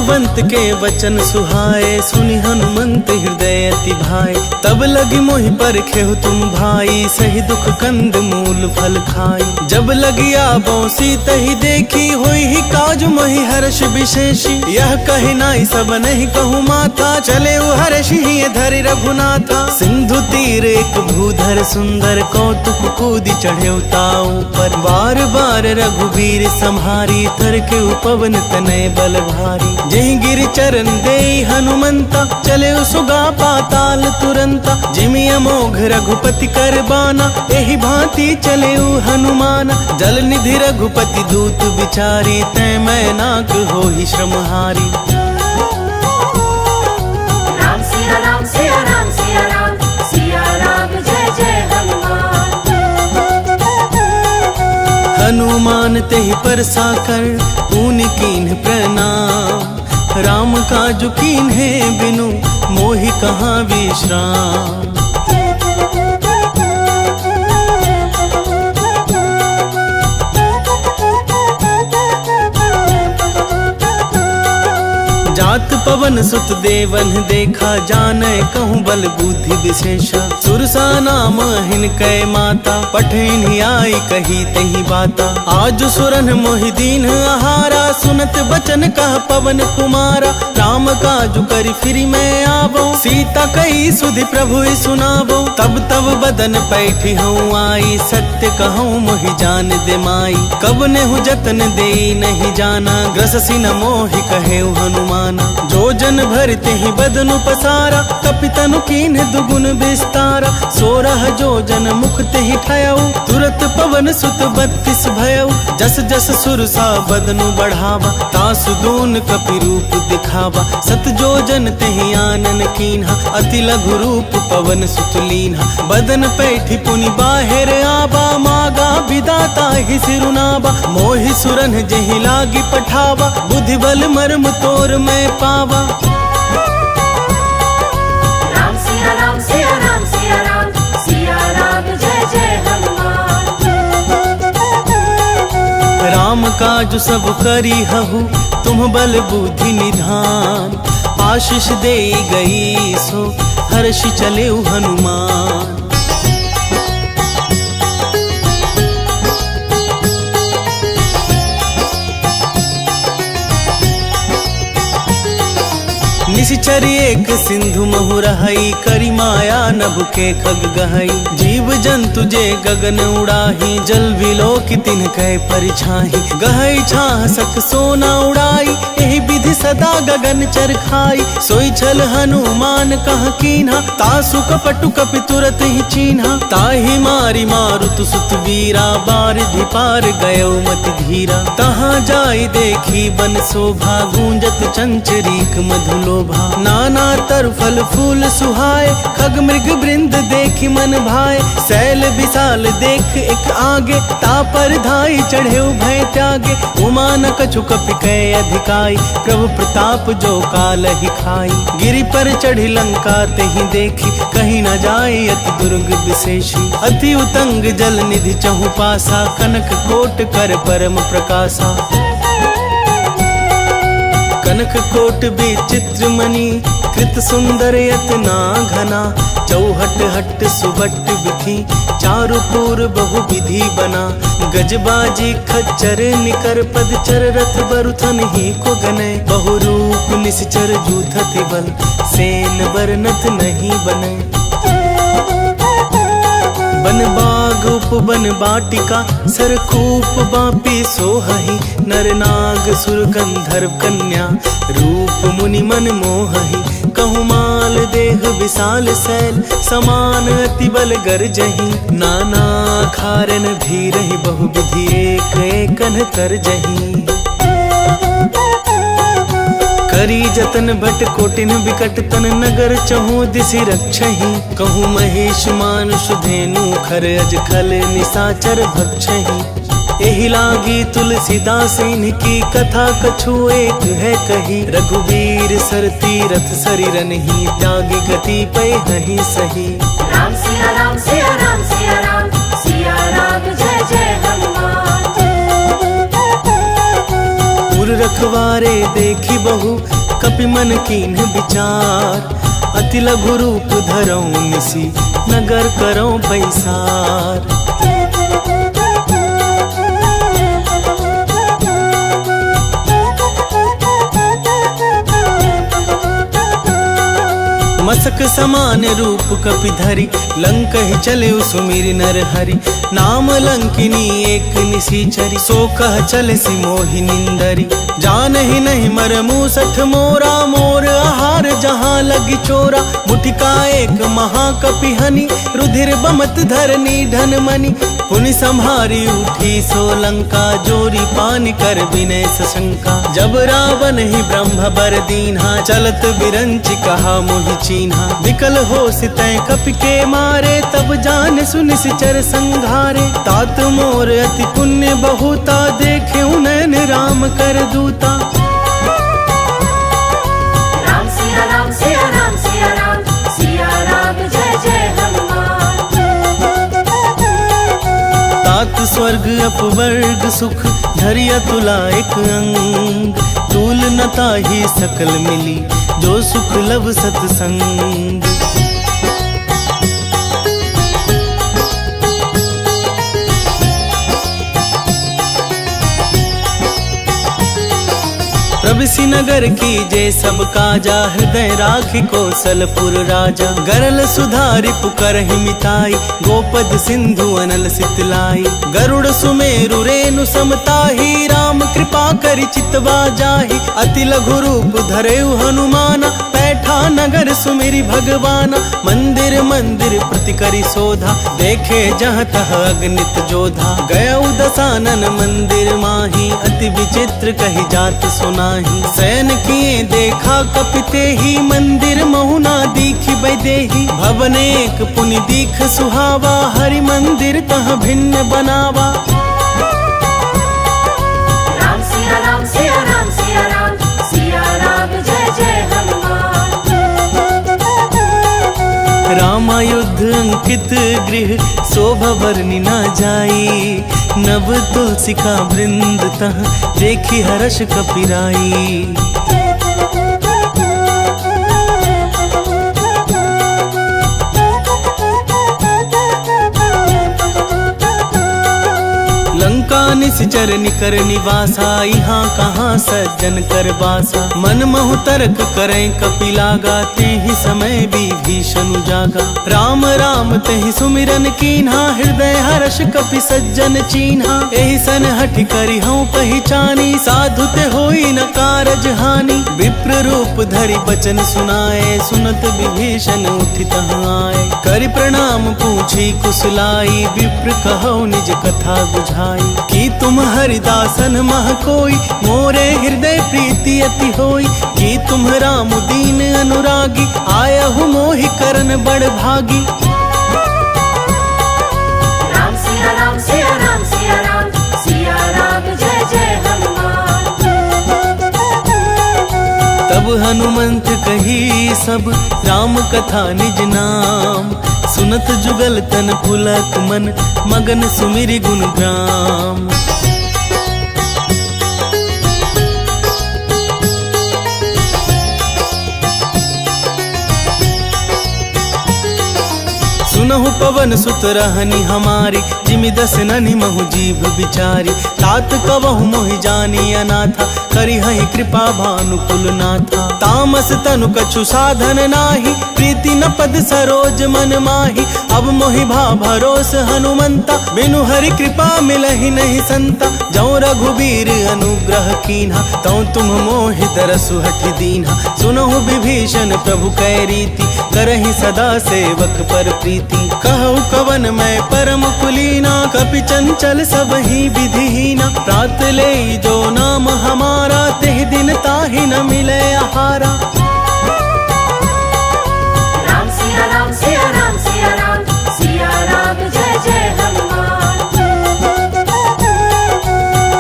जाम्बवंत के वचन सुहाए, सुनि हनुमंत हृदय अति भाए। तब लगी मोहि परखेहु तुम भाई, सही दुख कंद मूल फल खाई। जब लगी आबो सीत ही देखी, होई ही काज मोहि हर्ष विशेषी। यह कहि नाई सब नहीं कहूँ माथा, चले हर्षि ही धरि रघुनाथा। सिंधु तीर एक भूधर सुंदर, कौतुक कूदि चढ़े ताऊ पर। बार बार रघुबीर संहारी, तर के उपवन तनय बल भारी। जहि गिर चरण देई हनुमंता, चले सुगा पाताल तुरंता। जिमि अमोघ रघुपति कर बाना, एहि भांति चले हनुमाना। जल निधि रघुपति दूत विचारी, तै मैं नाक होहि श्रमहारी। राम सिया राम सिया राम सिया राम, सिया राम जय जय हनुमान। हनुमान तेहि परसा कर, पुनि कीन्ह प्रणाम। राम काजु कीन्हे बिनु, मोहि कहाँ विश्राम। जात पवन सुत देवन देखा, जानै कहूँ बल बुद्धि विशेषा। सुरसा नाम हिन कै माता, पठिन आई कही तही बाता। आज सुरन मोहि दीन आहारा, सुनत बचन कह पवन कुमारा। राम काजु करि फिरि मैं आवो, सीता कही सुधि प्रभु सुनावो। तब तब बदन पैठी हूँ आई, सत्य कहूँ मोहि जान दे माई। कब नेहु जतन दे नहीं जाना, ग्रससि न मोहि कहेउ हनुमाना। जो जन भरते ही बदनु पसारा, कपितनु कीन्ह दुगुन विस्तारा। 16 जो जन मुख तेहि ठयऊ, तुरत पवन सुत 32 भयऊ। जस जस सुरसा बदनु बढ़ावा, तासु दून कपि रूप दिखावा। सत जो जन तेहि आनन कीन्हा, अति लघु रूप पवन सुत लीन्हा। बदन पैठी पुनि बाहिर आबा, मागा विदाता ही सिरुनाबा। मोहि सुरन जेहि लागी पठावा, बुद्धि बल मर्म तोर मैं पावा। राम सिया राम सिया राम सिया राम, सिया राम जय जय हनुमान। राम काज सब करी हहु, तुम बल बुद्धि निधान। आशीष दे गई सो, हर्षि चले हनुमान। निशिचर एक सिंधु महु रहई, करी माया नभ के खग गहई। जीव जंतु जे गगन उड़ाही, जल बिलो की तिन कै परिछाही। गहई छाह सक सोना उड़ाई, एहि विधि सदा गगन चरखाई। सोई छल हनुमान कह कीन्हा, तासु कपटु कपि तुरत ही चीन्हा। ताहि मारी मारुत सुत वीरा, बारिधि पार गयो मति धीरा। तहाँ जाई देखी बन शोभा, गूंजत चंचरीक मधुलोभा। नाना तर फल फूल सुहाए, खग मृग वृंद देखी मन भाए। शैल विशाल देख एक आगे, तापर धाई चढ़े भय त्यागे। उमा न कछु कपि कै अधिकाई, प्रभु प्रताप जो काल ही खाई। गिरि पर चढ़ी लंका तेहि देखी, कहीं न जाई अति दुर्ग विशेषी। अति उतंग जल निधि चहु पासा, कनक कोट कर परम प्रकाशा। कनक कोट विचित्र मणि, कृत सुंदर यतना घना। चौहट हट सुबट विधि, चारु पूर बहु विधि बना। गजबाजी खच्चर निकर पद, चर रथ बरुथन ही को गने। बहु रूप निश्चर जूथति बल, सेन बरनत नहीं बने। बन बाग उपवन बाटिका, सरकूप बापी सोहहि। नर नाग सुर गंधर्व कन्या, रूप मुनि मन मोहहि। कहु माल देह विशाल शैल, समान अति बल गरजहि। नाना खारन धीरहि, बहु विधि एक एकन तरजहि। करी जतन भट कोटिन बिकट तन, नगर चहु दिसि रक्षहि। कहूँ महेश मानुष धेनु, खर अज खल निसाचर भक्षहि। एहि लागी तुलसीदास इनकी, कथा कछु एक है कही। रघुवीर सर तीरथ सरिरन ही, त्यागी गति पै हहि सही। राम सिया राम सिया राम सिया राम, सिया राम जय जय हनुमान। रखवारे देखी बहु कपि मन कीन्ह विचार। अति लघु रूप धरऊं निसी नगर करऊं पैसार। मसक समान रूप कपि धरि लंक ही चले सुमिर नर हरि। नाम लंकिनी एक निसीचरी सो कह चले सि मोहि निंदरी। जान ही नहीं मर मूसठ मोरा मोर आहार जहाँ लगी चोरा। मुठिका एक महाकपि हनि रुधिर बमत धरनी धन मनि। पुनि संहारी उठी सो लंका जोरी पानी कर विनय सशंका। जब रावण ही ब्रह्म बर दीन्हा चलत बिरंचि कहा मोहि चीन्हा। विकल हो सितै कपि के मारे तब जान सुन सिचर संघारे। तात मोर अति पुण्य बहुता देखे नैन राम कर दूता। राम सिया राम सिया राम सिया राम सिया राम जय जय हनुमान। तात स्वर्ग अपवर्ग सुख धरिया तुला एक अंग। तूल न ताहि सकल मिली जो सुख लव सतसंग। प्रभिसि नगर की जय सब काजा हृदय राखि कौशलपुर राजा। गरल सुधारि पुकरहि मिताई गोपद सिंधु अनल सितलाई। गरुड़ सुमेरु रेणु समताही राम कृपा करि चितवा जाहि। अति लघु रूप धरेउ हनुमाना बैठा नगर सुमिरि भगवाना। मंदिर मंदिर प्रति करि शोधा देखे जहाँ तह अगणित जोधा। गया दसानन मंदिर माही अति विचित्र कही जात सुनाही। सैन किए देखा कपिते ही मंदिर महुना दीखि बैदेही। भवन एक पुनि दीख सुहावा हरि मंदिर तह भिन्न बनावा। राम सिया राम सिया राम सिया राम सिया राम जय जय हनुमान। रामायुद्ध अंकित गृह शोभा वर्णि न जाई। नव तुलसी का वृंद तह देखी हर्ष कपिराई। लंका निश्चर निकर निवासा यहाँ कहाँ सज्जन कर बासा। मन महु तर्क करें कपि लागा तेहि समय विभीषण जागा। राम राम तेहि सुमिरन कीन्हा हृदय हर्ष कपि सज्जन चीन्हा। एहि सन हठि करि हूँ पहचानी साधु ते होई न कारज हानि। विप्र रूप धरि बचन सुनाए सुनत विभीषण उठि तहाँ आए। करि प्रणाम पूछी कुशलाई विप्र कहो निज कथा बुझाई। कि तुम हरिदासन मह कोई मोरे हृदय प्रीति अति होई। कि तुम राम दीन अनुरागी आया हूँ मोहि करन बड़ भागी। राम सिया राम सिया राम सिया राम सिया राम जय जय हनुमान। तब हनुमंत कही सब राम कथा निज नाम। सुनत जुगल तन पुलक मन मगन सुमिरि गुण ग्राम। सुनहु पवन सुत रहनी हमारी जिमि दस ननि महु जीव बिचारी। तात कबहु मोहि जानी अनाथा करि हहि कृपा भानुकुल नाथा। तामस तनु कछु साधन नाही प्रीति न पद सरोज मन माही। अब मोहि भा भरोस हनुमंता बिनु हरि कृपा मिलहि नहीं संता। जौ रघुबीर अनुग्रह कीन्हा तौ तुम मोहि दरसु हठि दीन्हा। सुनहु विभीषण प्रभु कै रीति करहि सदा सेवक पर प्रीति। कहु कवन मैं परम कुलीना कपि चंचल सब ही विधिहीना। प्रात ले जो नाम हमारा तेह दिन ताहि न मिले आहारा। राम सिया राम सिया राम सिया राम सिया राम जय जय हनुमान।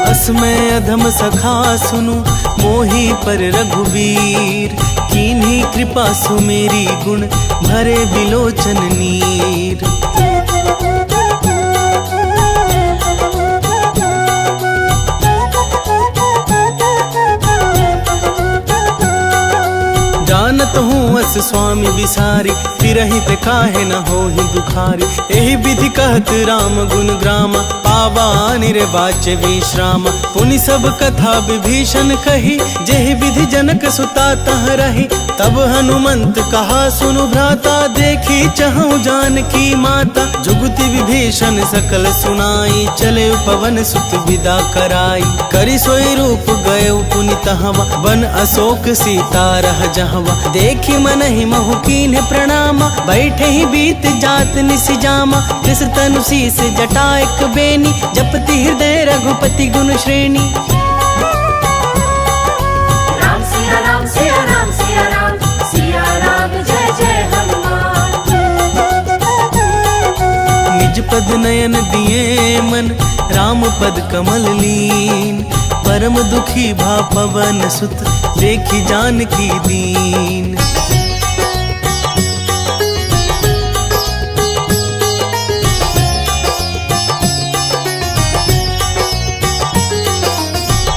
असमय अधम सखा सुनु मोहि पर रघुवीर। कीन्ही कृपा सुमेरी गुण भरे बिलोचन नीर। जात हूँ अस स्वामी बिसारी, फिरहि ते काहे न होहि दुखारी। एहि विधि कहत राम गुण ग्रामा, पावा निर्वाच्य विश्रामा। पुनि सब कथा विभीषण कही, जेहि विधि जनक सुता तह रही। तब हनुमंत कहा सुनु भ्राता, देखी चहु जानकी माता। जुगति विभीषण सकल सुनाई, चले पवन सुत विदा कराई। करि सोई रूप गए पुनि तहवा, बन अशोक सीता रह जहवा। देखी मनहि महु कीन्ह प्रणामा, बैठे ही बीत जात निस जामा। कृष तनु शीस जटा एक बेनी, जपति हृदय रघुपति गुण श्रेणी। राम सिया राम सिया राम सिया राम, सिया राम जय जय हनुमान। निज पद नयन दिए मन, राम पद कमल लीन। परम दुखी भा पवन सुत, देखी जानकी दीन।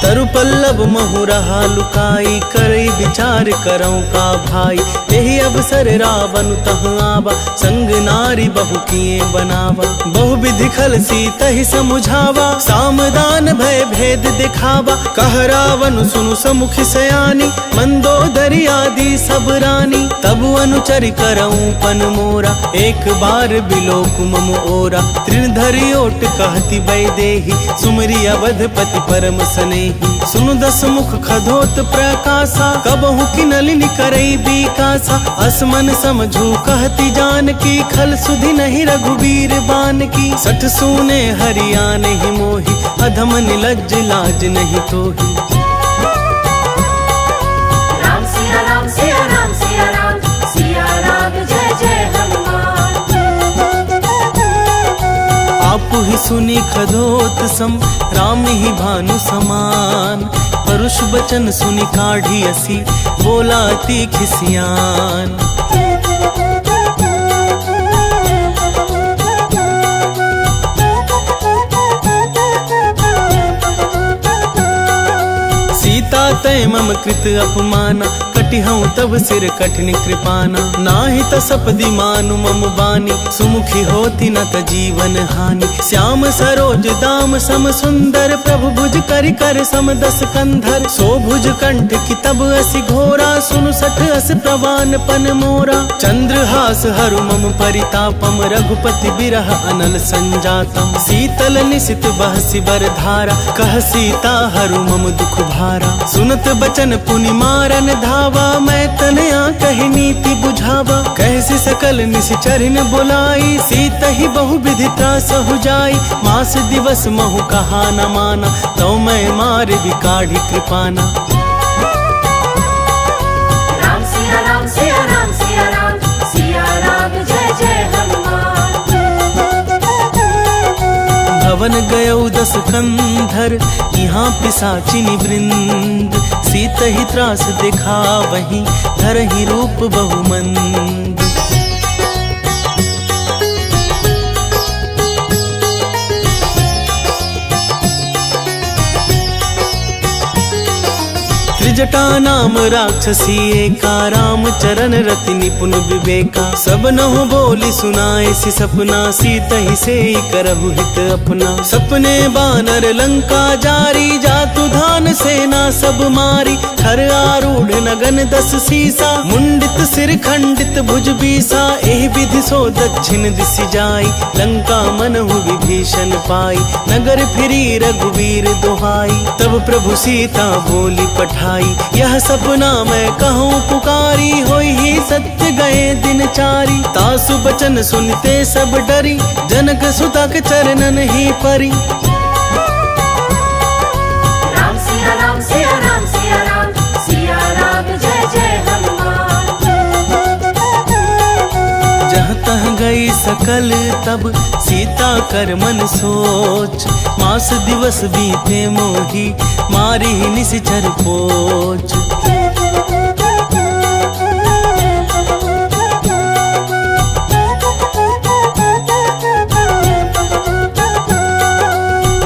तरु पल्लव महु रहा लुकाई, करई विचार करऊं का भाई। यही अवसर रावण तह आवा, संग नारी बहु किए बनावा। बहु विधि खल सीता ही समुझावा, सामदान भय भेद दिखावा। कह रावण सुनु समुख सयानी, मंदोदरी आदि सब रानी। तब अनुचरि करऊं पन मोरा, एक बार बिलोक मम ओरा। तृणधरि ओट कहती वैदेही, सुमरी अवधपति परम स्नेही। सुनु दस मुख खधोत प्रकाशा, कबहु की नलिनी करई बिकासा। असमन समझू कहती जानकी, खल सुधि नहीं रघुबीर बान की। सठ सूने हरियाण ही मोही, अधम निलज्ज लाज नहीं तोही। राम सिया राम सिया राम सिया राम, सिया राम जय जय हनुमान। आपु ही सुनी खधोत सम, राम ही भानु समान। परुष बचन सुनि काढ़ी असी, बोला अति खिसियान। सीता तय मम कृत अपमाना, कटिहऊँ तब सिर कठिन कृपाना। नाही त सपदि मानु मम बानी, सुमुखी होती न त जीवन हानि। श्याम सरोज दाम सम सुंदर, प्रभु भुज करि कर सम दस कंधर। सो भुज कंठ की तब असि घोरा, सुनु सठ अस प्रवान पन मोरा। चंद्रहास हरु मम परितापम, रघुपति बिरह अनल संजातम। शीतल निशित बहसि बर धारा, कह सीता हरु मम दुख भारा। सुनत बचन पुनि मारन धावा, मैं तनया कही नीति बुझावा। कैसे सकल निश्चरिन बुलाई, सीता ही बहु विधि त्रास हो जाई। मास दिवस महु कहा न माना, तो मैं मार बिकाढ़ी कृपाना। राम सिया राम सिया राम सिया राम, सिया राम जय जय हनुमान। भवन गयौ दस कंधर, यहाँ पिशाचिनी वृंद। सीत ही त्रास दिखा वहीं, धरहि रूप बहुमंद। त्रिजटा नाम राक्षसी एका, राम चरण रति निपुण विवेका। सब नहु बोली सुनाए सि सपना, सीत ही से करहु हित अपना। सपने बानर लंका जारी, जातु धान सेना सब मारी। खर आरूढ़ नगन दस सीसा, मुंडित सिर खंडित भुज बीसा। एहि विधि सो दक्षिण दिशि जाई, लंका मनहु विभीषण पाई। नगर फिरी रघुवीर दुहाई, तब प्रभु सीता बोली पठाई। यह सपना मैं कहूँ पुकारी, होई ही सत्य गए दिन चारी। तासु बचन सुनते सब डरी, जनक सुता के चरणन ही परी। राम सिया राम सिया राम सिया राम, सिया राम जय जय हनुमान। जहाँ तह गई सकल तब, सीता कर मन सोच। मास दिवस बीते मोही, मारी निश्चर पोच।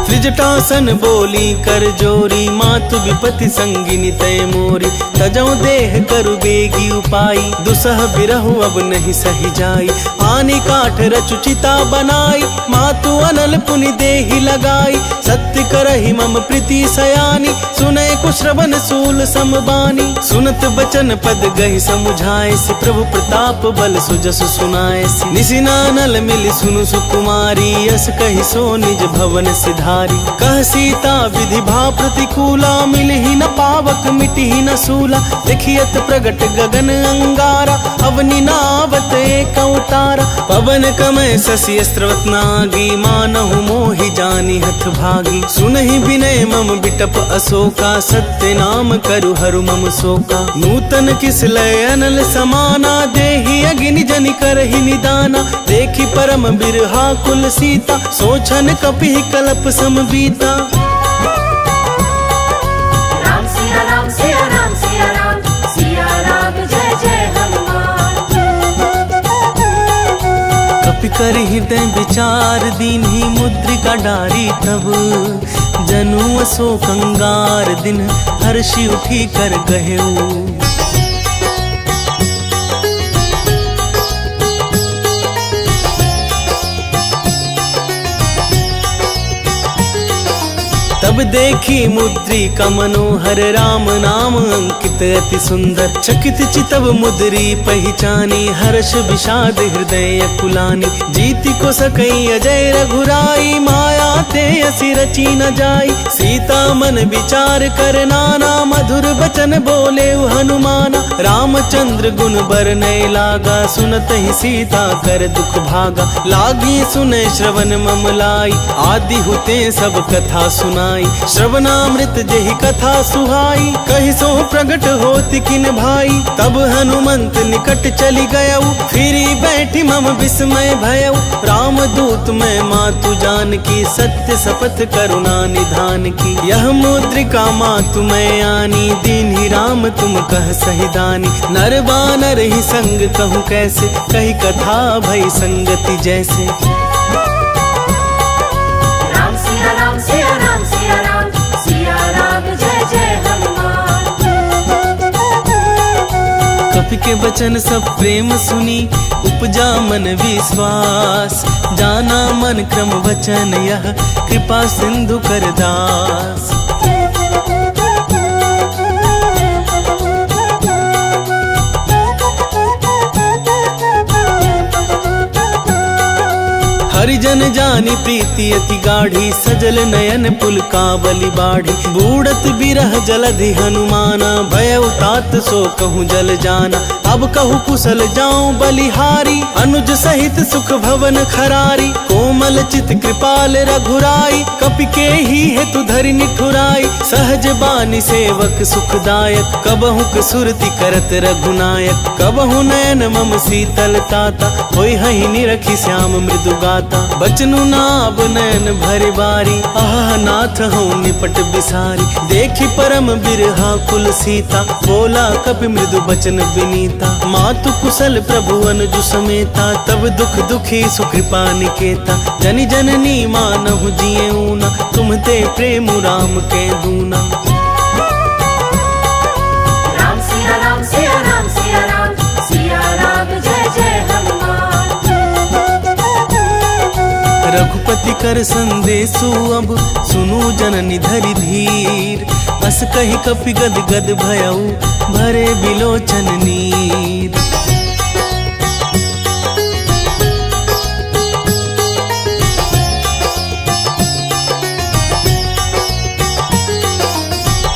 त्रिजटा जटासन बोली कर जोरी, मातु विपति संगिनी तय मोरी। तजौ देह करु बेगी उपाई, दुसह बिरहु अब नहीं सही जाई। आनी काठ रचु चिता बनाई, मातु अनल पुनि देहि लगाई। सत्य करहि मम प्रीति सयानी, सुनै कुश्रवण सूल समबानी। सुनत बचन पद गहि समुझाए, सि प्रभु प्रताप बल सुजस सुनाए। निसिनानल मिल सुनु सुकुमारी, यस कहि सो निज भवन सिधारी। कह सीता विधि भा प्रतिकूला, मिलहि न पावक मिटहि न सूला। देखियत प्रगट गगन अंगारा, अवनि नावत एक उतारा। पवन कमय शशि अस्त्रवत नागी, मानहु मोहि जानि हठ भागी। सुनहि विनय मम बिटप अशोका, सत्य नाम करु हरु मम शोका। नूतन किस लय अनल समाना, देहि अग्नि जनि करहि निदाना। देखि परम बिरहा कुल सीता, सोचन कपिहि कलप सम बीता। राम सिया राम सिया राम सिया राम, सिया राम जय जय हनुमान। कपि कर हृदय विचार, दीन्हि मुद्रिका डारी तब। जनु अशोक अंगार, दिन हर्षि उठी कर गहेऊ। तब देखी मुद्रिका मनोहर, राम नाम अंकित अति सुंदर। चकित चितव मुद्री पहचानी, हर्ष विषाद हृदय कुलानी। जीति को सकई अजय रघुराई, माया ते असि रची न जाई। सीता मन विचार कर नाना, मधुर बचन बोले हनुमाना। रामचंद्र गुण बरनय लागा, सुनत ही सीता कर दुख भागा। लागी सुने श्रवण मम लाई, आदि हुते सब कथा सुनाई। श्रवणामृत जेहि कथा सुहाई, कहि सो प्रगट होति किन भाई। तब हनुमंत निकट चली गयऊ, फिरी बैठी मम विस्मय भयऊ। राम दूत मैं मातु जान की, सत्य शपथ करुणा निधान की। यह मुद्रिका मातु मैं आनी, दीन्हि राम तुम कह सही दानी। नर बानर ही संग कहूँ कैसे, कही कथा भई संगति जैसे। राम सिया राम सिया राम सिया राम, सिया राम जय जय हनुमान। कपि के बचन सब प्रेम सुनी, उपजा मन विश्वास। जाना मन क्रम वचन यह, कृपा सिंधु कर दास। हरिजन जानी प्रीति अति गाढ़ी, सजल नयन पुलकावली बाढ़ी। बूढ़त बिरह जलधि हनुमाना, भयउ तात सो कहूँ जल जाना। अब कहूँ कुशल जाऊं बलिहारी, अनुज सहित सुख भवन खरारी। कोमल चित कृपाल रघुराई, कपि के ही हेतु धरि निठुराई। सहज बानी सेवक सुखदायक, कबहु सुरति करत रघुनायक। कबहु नयन मम शीतल ताता, होई हहि निरखी श्याम मृदु गाता। बचनु नाब नयन भरे बारी, आह नाथ हूँ निपट बिसारी। देखी परम बिरहा कुल सीता, बोला कपि मृदु बचन विनीता। मातु कुशल प्रभु अनुज समेता, तब दुख दुखी सुकृपा निकेता। जनि जननी मानहु जिए ऊना, तुम ते प्रेम राम के दूना। राम सिया राम सिया राम सिया राम, सिया राम जय जय हनुमान। रघुपति कर संदेशु अब, सुनु जननी धरि धीर। अस कहि कपि गद गद भयऊ, भरे बिलोचन नीर।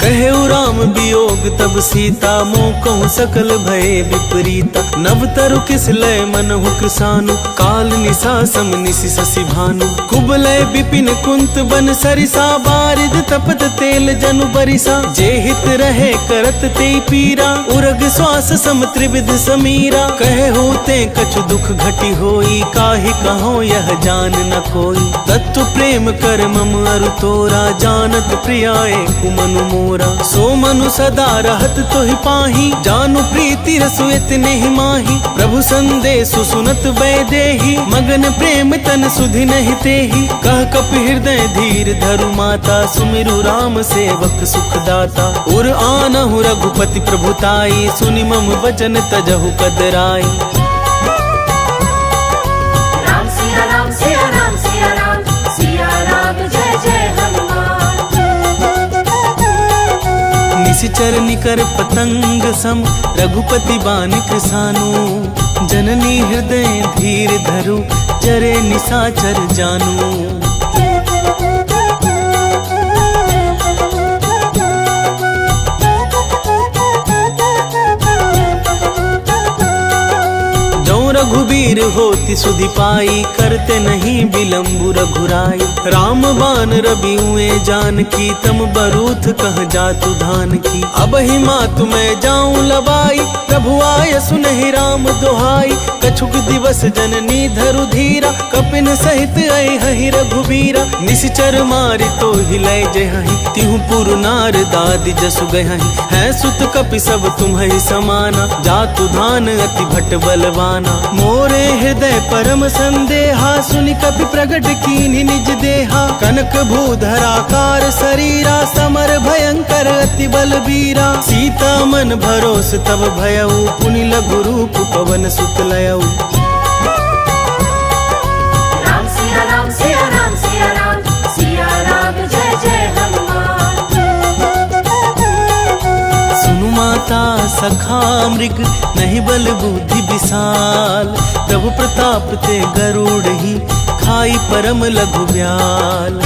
कहेउ राम वियोग तब सीता, मोह कहूँ सकल भय विपरीता। नव तरु किस लय मनहु कृसानु, काल निशा सम निशि शशि भानु। कुबलय विपिन कुंत बन सरिसा, बारिद तपत तेल जनु बरिसा। जे हित रहे करत ते पीरा, उरग श्वास सम त्रिविध समीरा। कहे होते कछु दुख घटी होई, काहि कहो यह जान न कोई। तत्व प्रेम कर मम अरु तोरा, जानत प्रियाए कुमनु मोरा। सो मनु सदा रहत तो ही पाही, जानु प्रीति रसु इतने ही माही। प्रभु संदेश सुनत वैदेही, मगन प्रेम तन सुधि नहीं तेही। कह कपि हृदय धीर धरु माता, सुमिरु राम सेवक सुखदाता। उर आनहु रघुपति प्रभुताई, सुनि मम वचन तजहु कदराई। राम सिया राम सिया राम सिया राम, सिया राम जय जय हनुमान। निशिचर निकर पतंग सम, रघुपति बान कृसानु। जननी हृदय धीर धरु, चरे निशाचर जानू। रघुबीर होति सुधि पाई, करते नहीं विलम्बु रघुराई। राम बान रबिउए जानकी, तम बरूथ कह जातु धान की। अब ही मातु मैं जाऊं लबाई, प्रभु आय सुनहि राम दोहाई। कछुक दिवस जननी धरु धीरा, कपिन सहित अहि रघुबीरा। निशिचर मारि तो हिलै जहि, तिहु पुर नार दादि जसु गहि। है सुत कपि सब तुम्हि समाना, जातु धान अति भट बलवाना। मोरे हृदय परम संदेहा, सुनि कपि प्रगट कीन्हि निज देहा। कनक भूधराकार शरीरा, समर भयंकर अति बलबीरा। सीता मन भरोस तब भयउ, पुनि लघु रूप पवन सुत लयउ। राम सिया राम सिया राम सिया राम, सिया राम जय जय हनुमान। सुनु माता सखा मृग, नहीं बल बुद्धि विशाल। प्रभु प्रताप ते गरुड़ ही, खाई परम लघु ब्याल।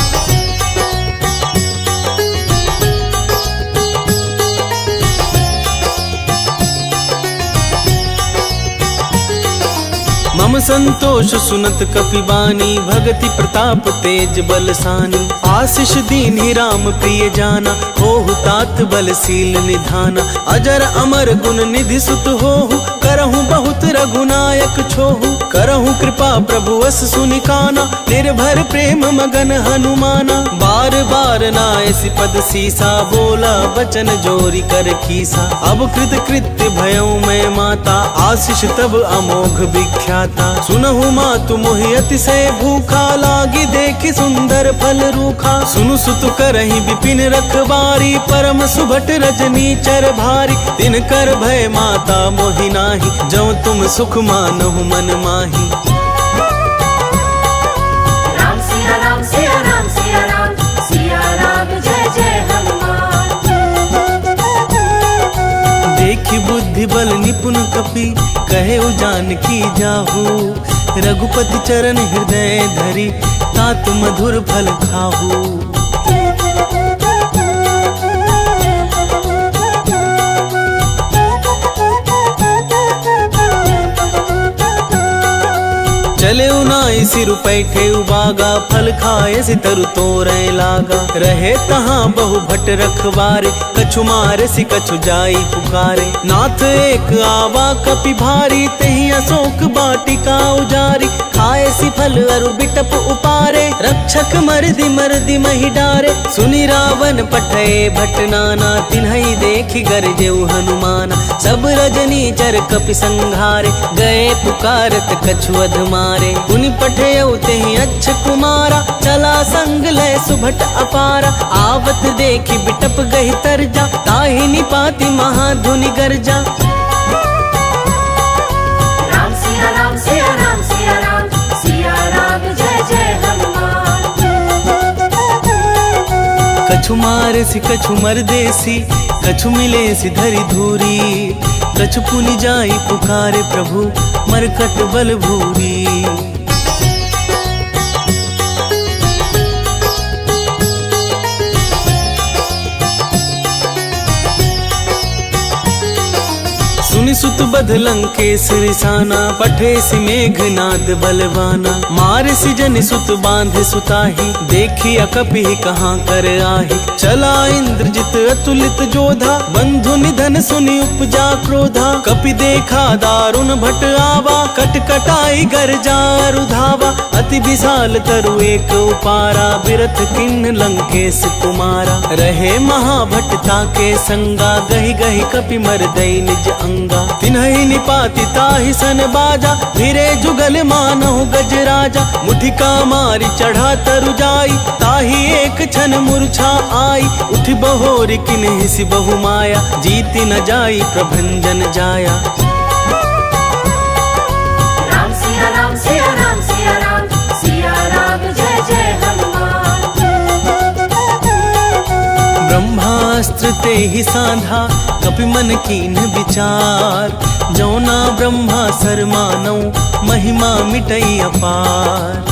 मम संतोष सुनत कपि बानी, भगति प्रताप तेज बलसानी। आशीष दीन्हि राम प्रिय जाना, होहु तात बलशील निधाना। अजर अमर गुण निधि सुत होहु, करहु बहुत रघुनायक छोहु। करहु कृपा प्रभु अस सुनिकाना, निर्भर प्रेम मगन हनुमाना। बार बार नायसि पद सीसा, बोला बचन जोरी कर कीसा। अब कृत कृत्य भयउ मैं माता, आशीष तब अमोघ विख्याता। सुनहु मातु मोहि अतिशय भूखा, लागी देखि सुंदर फल रूखा। सुनु सुत करहि विपिन रखबारी, परम सुभट रजनी चर भारी। दिन कर भय माता मोहि नाही, जौ तुम सुख मानहु मन माही। राम सिया राम सिया राम सिया राम, सिया राम जय जय हनुमान। देखि बुद्धि बल निपुण कपि, कहे जानकी जाहू। रघुपति चरण हृदय धरि, तात मधुर फल खाहू। चले उनाई सिरु पैठे उबागा, फल खाए सि तरु तोरय लागा। रहे तहाँ बहु भट रखवारे, कछु मारे सि कछु जाई पुकारे। नाथ एक आवा कपि भारी, तहि अशोक बाटिका उजारी। खाए सि फल अरु बिटप उपारे, रक्षक मरदि महि डारे। सुनि रावण पठय भट नाना, तिन्हई देखि गरजेउ हनुमाना। सब रजनी चर कपि संघारे, गए पुकारत कछु अधमारे। पुनि पठयउ तेहि अच्छ कुमारा, चला संग लय सुभट अपारा। आवत देखि बिटप गहि तरजा, ताहि निपाति महाधुनि गर्जा। राम सिया राम सिया राम सिया राम, सिया राम जय जय हनुमान। कछु मारे सि कछु मरदेसी, कछु मिले सि धरि धूरी। कछु पुनि जाई पुकारे प्रभु, मरकट बल भूरी। सुनि सुत सुत बध लंकेश रिसाना, पठे सि मेघनाद बलवाना। मार सि जनि सुत बांधे सुताही, देखिया कपि कहाँ कर आही। चला इंद्रजित अतुलित जोधा, बंधु निधन सुनि उपजा क्रोधा। कपि देखा दारुण भट आवा, कट कटाई गरजारु धावा। अति विशाल तरु एक उपारा, बिरथ किन्न लंकेश कुमारा। रहे महाभट ताके संगा, गहि गहि कपि मरदई निज अंगा। तिन्हि निपाति ताहि सन बाजा, फिरे जुगल मानहु गजराजा। मुठिका मारी चढ़ा तरु जाई, ताहि एक क्षण मूर्छा आई। उठ बहोर किन्हि सि बहु माया, जीति न जाई प्रभंजन जाया। राम सिया राम सिया राम सिया राम, सिया राम जय जय हनुमान। ब्रह्मास्त्र ते ही साधा, कपि मन कीन विचार। जौना ब्रह्मा सर मानौ, महिमा मिटई अपार।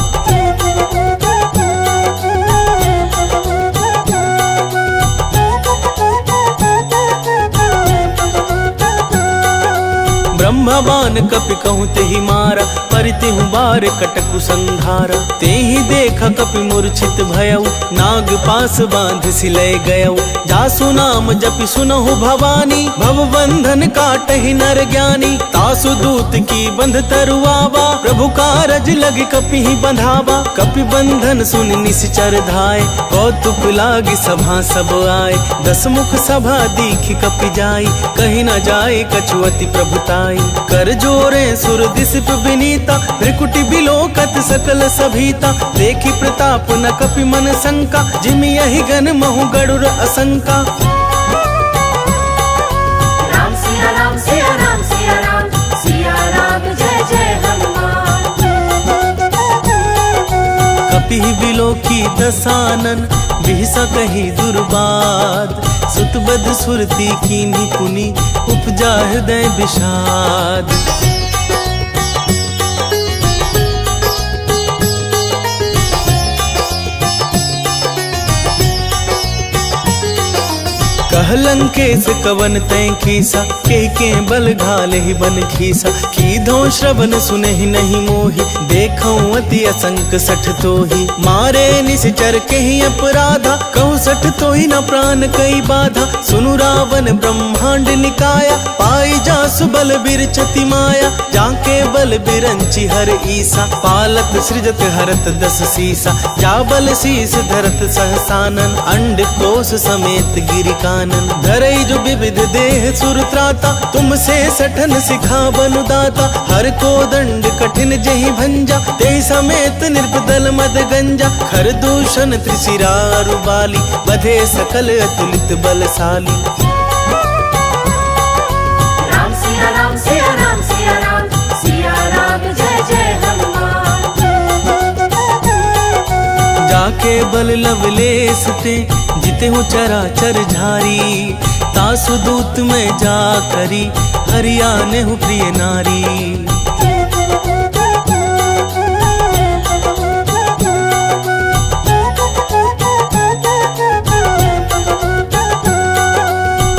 ब्रह्मबान कपि कहूँ तेहि मारा, परितेहु बार कटकु संघारा। तेहि देखा कपि मूर्छित भयउ, नाग पास बांध सिलय गयउ। जासु नाम जपि सुनहु भवानी, भव बंधन काटहि नर ज्ञानी। तासु दूत की बंध तरुआवा, प्रभु कारज लग कपि ही बंधावा। कपि बंधन सुनि निश्चर धाय, कौतुक लागी सभा सब आए। दस मुख सभा दीखि कपि जाई, कहीं न जाए कछु अति प्रभुताई। कर जोरे सुर दिसिप विनीता, त्रिकुटी बिलोकत सकल सभीता। देखी प्रताप न कपि मन शंका, जिमि यही गन महु गरुड़ असंका। राम सिया राम सिया राम सिया राम, सिया राम जय जय हनुमान। कपि बिलोकी दसानन, बिहसा कही दुर्बाद। सुत बद सुरती कीन्ही पुनि, उपजा हृदय विषाद। कह लंकेश कवन तै खीसा, के बल घाले ही बन खीसा। कीधो श्रवण सुने ही नहीं मोही, देखऊं अति असंक सठ तोही। मारे निश्चर के ही अपराधा, कहूँ सठ तो ही न प्राण कई बाधा। सुनु रावण ब्रह्मांड निकाया, पाई जासु बल बिरचति माया। जाके बल बिरंचि हर ईसा, पालत सृजत हरत दस सीसा। जा बल शीस धरत सहसानन, अंड कोश समेत गिरिकानन। धरई जो विविध देह सुर त्राता, तुमसे सठन सिखा बनुदाता। हर को दंड कठिन जहि भंजा, ते समेत निर्बदल मद गंजा। खर दूषण त्रिशिरारु बाली, बधे सकल अतुलित बलशाली। राम सिया राम सिया राम सिया राम, सिया राम जय जय हनुमान। जाके बल लवलेस ते, जिते हो चराचर झारी। तासु दूत में जा करी, हरियाने हूँ प्रिय नारी।